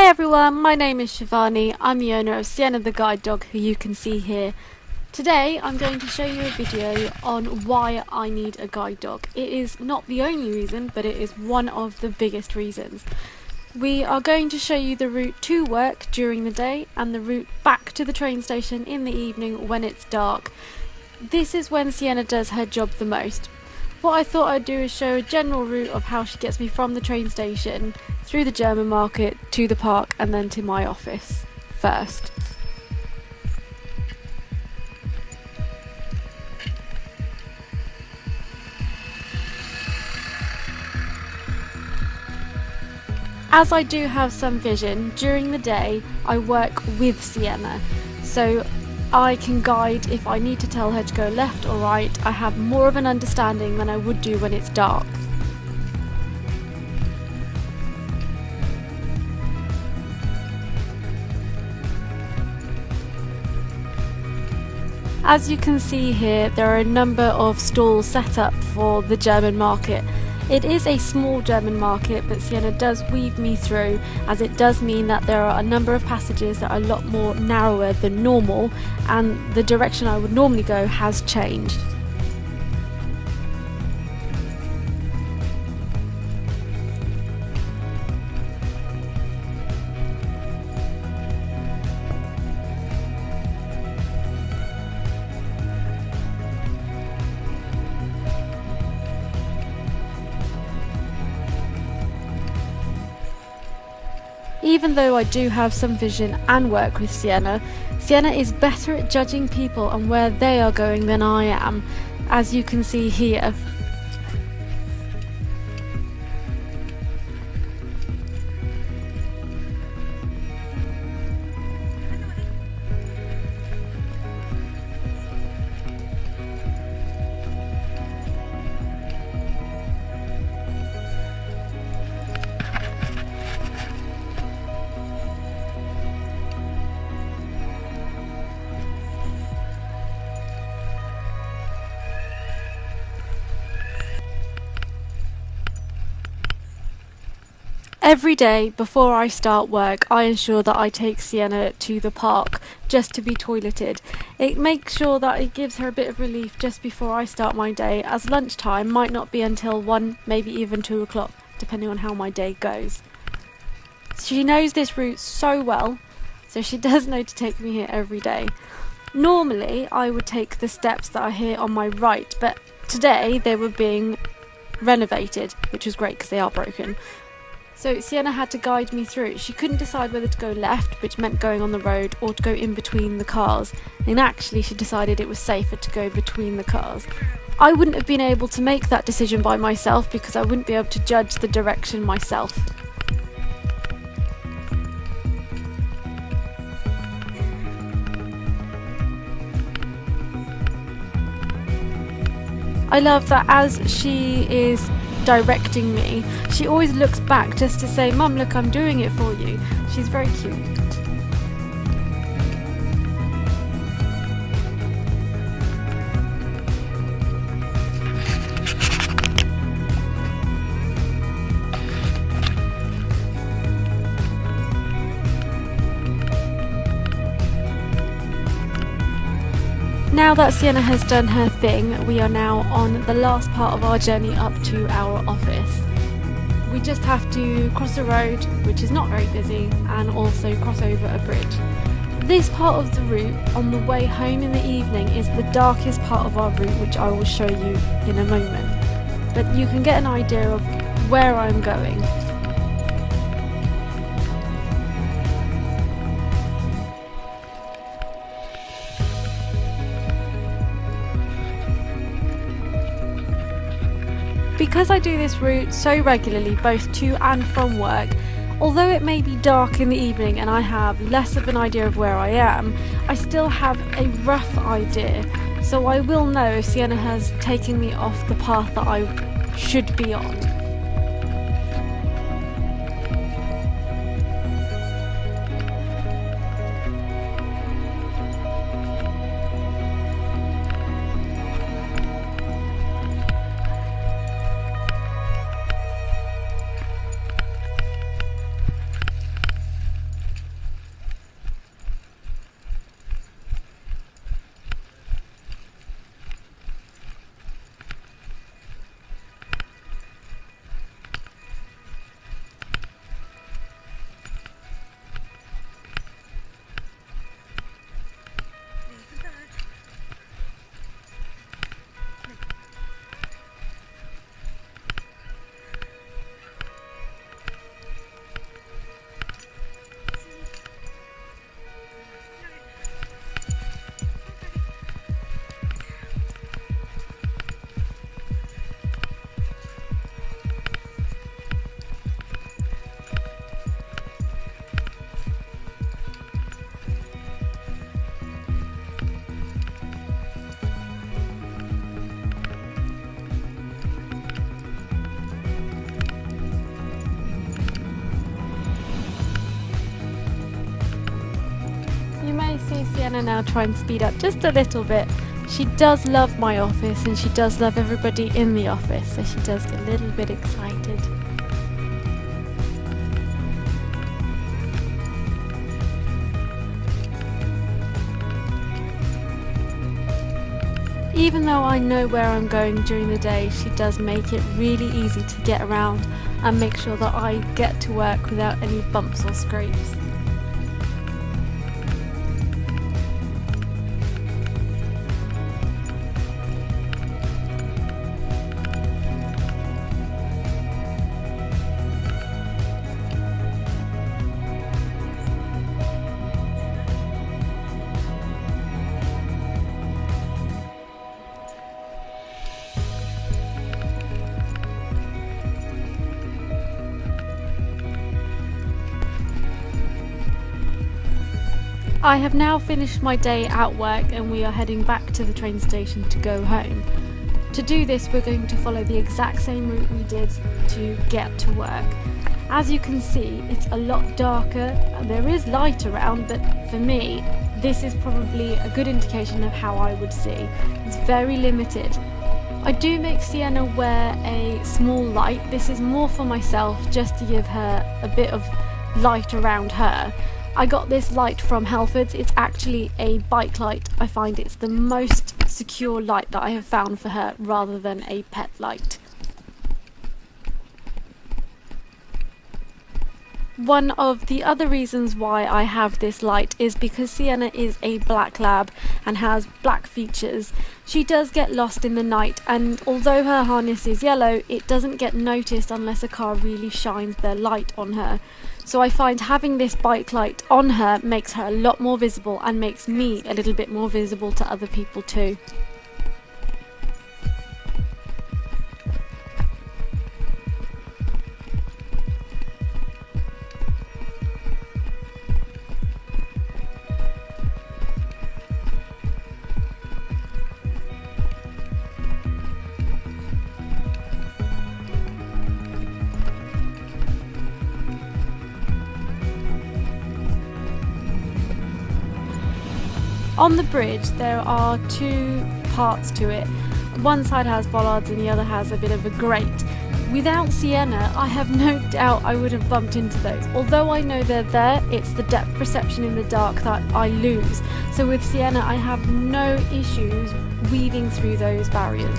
Hi everyone, my name is Shivani. I'm the owner of Sienna the guide dog, who you can see here. Today I'm going to show you a video on why I need a guide dog. It is not the only reason, but it is one of the biggest reasons. We are going to show you the route to work during the day and the route back to the train station in the evening when it's dark. This is when Sienna does her job the most. What I thought I'd do is show a general route of how she gets me from the train station, through the German market, to the park and then to my office first. As I do have some vision, during the day I work with Sienna, so I can guide if I need to tell her to go left or right. I have more of an understanding than I would do when it's dark. As you can see here, there are a number of stalls set up for the German market. It is a small German market, but Sienna does weave me through, as it does mean that there are a number of passages that are a lot more narrower than normal, and the direction I would normally go has changed. Even though I do have some vision and work with Sienna, Sienna is better at judging people and where they are going than I am, as you can see here. Every day before I start work, I ensure that I take Sienna to the park just to be toileted. It makes sure that it gives her a bit of relief just before I start my day, as lunchtime might not be until 1, maybe even 2 o'clock, depending on how my day goes. She knows this route so well, so she does know to take me here every day. Normally, I would take the steps that are here on my right, but today they were being renovated, which was great because they are broken. So Sienna had to guide me through. She couldn't decide whether to go left, which meant going on the road, or to go in between the cars. And actually she decided it was safer to go between the cars. I wouldn't have been able to make that decision by myself because I wouldn't be able to judge the direction myself. I love that as she is directing me, she always looks back just to say, "Mum, look, I'm doing it for you." She's very cute. Now that Sienna has done her thing, we are now on the last part of our journey up to our office. We just have to cross a road, which is not very busy, and also cross over a bridge. This part of the route on the way home in the evening is the darkest part of our route, which I will show you in a moment. But you can get an idea of where I'm going. Because I do this route so regularly, both to and from work, although it may be dark in the evening and I have less of an idea of where I am, I still have a rough idea, so I will know if Sienna has taken me off the path that I should be on. Sienna now try and speed up just a little bit. She does love my office and she does love everybody in the office, so she does get a little bit excited. Even though I know where I'm going during the day, she does make it really easy to get around and make sure that I get to work without any bumps or scrapes. I have now finished my day at work and we are heading back to the train station to go home. To do this, we're going to follow the exact same route we did to get to work. As you can see, it's a lot darker. There is light around, but for me, this is probably a good indication of how I would see. It's very limited. I do make Sienna wear a small light. This is more for myself, just to give her a bit of light around her. I got this light from Halfords. It's actually a bike light. I find it's the most secure light that I have found for her rather than a pet light. One of the other reasons why I have this light is because Sienna is a black lab and has black features. She does get lost in the night, and although her harness is yellow, it doesn't get noticed unless a car really shines their light on her. So I find having this bike light on her makes her a lot more visible and makes me a little bit more visible to other people too. On the bridge there are two parts to it. One side has bollards and the other has a bit of a grate. Without Sienna, I have no doubt I would have bumped into those. Although I know they're there, it's the depth perception in the dark that I lose. So with Sienna, I have no issues weaving through those barriers.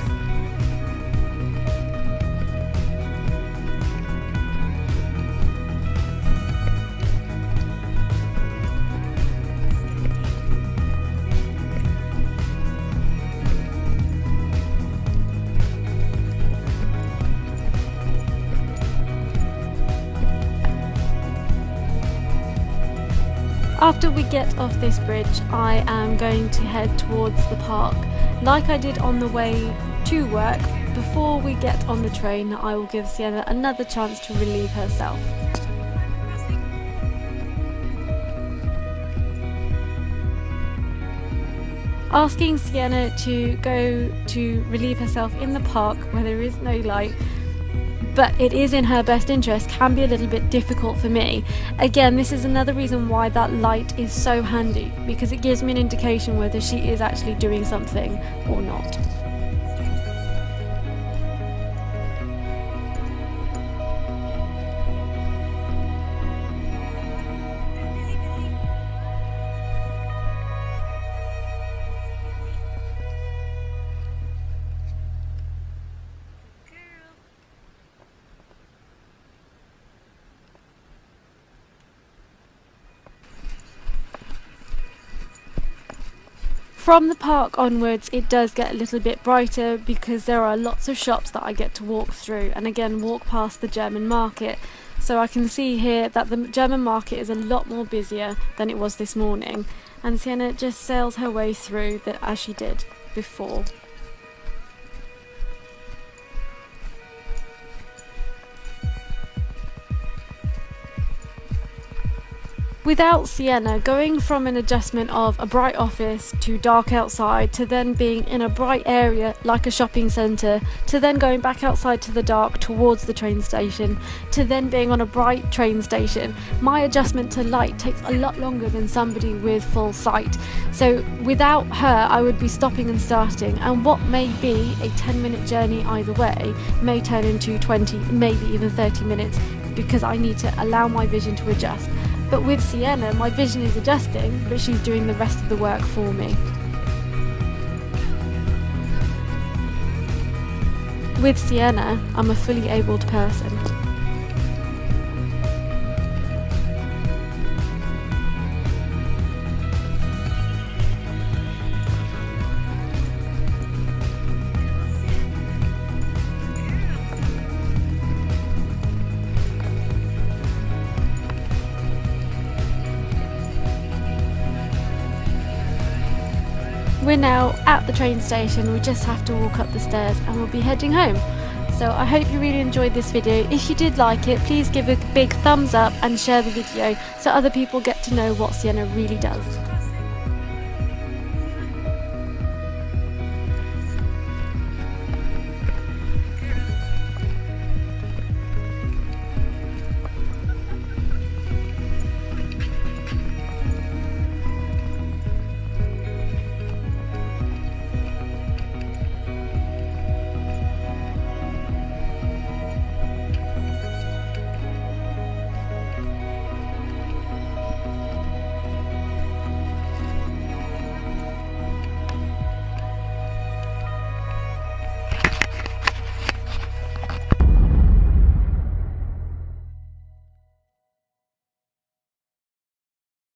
After we get off this bridge, I am going to head towards the park. Like I did on the way to work, before we get on the train, I will give Sienna another chance to relieve herself. Asking Sienna to go to relieve herself in the park where there is no light, but it is in her best interest, can be a little bit difficult for me. Again, this is another reason why that light is so handy, because it gives me an indication whether she is actually doing something or not. From the park onwards, it does get a little bit brighter because there are lots of shops that I get to walk through, and again walk past the German market. So I can see here that the German market is a lot more busier than it was this morning, and Sienna just sails her way through as she did before. Without Sienna, going from an adjustment of a bright office to dark outside, to then being in a bright area like a shopping centre, to then going back outside to the dark towards the train station, to then being on a bright train station, my adjustment to light takes a lot longer than somebody with full sight. So without her, I would be stopping and starting, and what may be a 10-minute journey either way may turn into 20, maybe even 30 minutes, because I need to allow my vision to adjust. But with Sienna, my vision is adjusting, but she's doing the rest of the work for me. With Sienna, I'm a fully abled person. We're now at the train station, we just have to walk up the stairs and we'll be heading home. So I hope you really enjoyed this video. If you did like it, please give a big thumbs up and share the video so other people get to know what Sienna really does.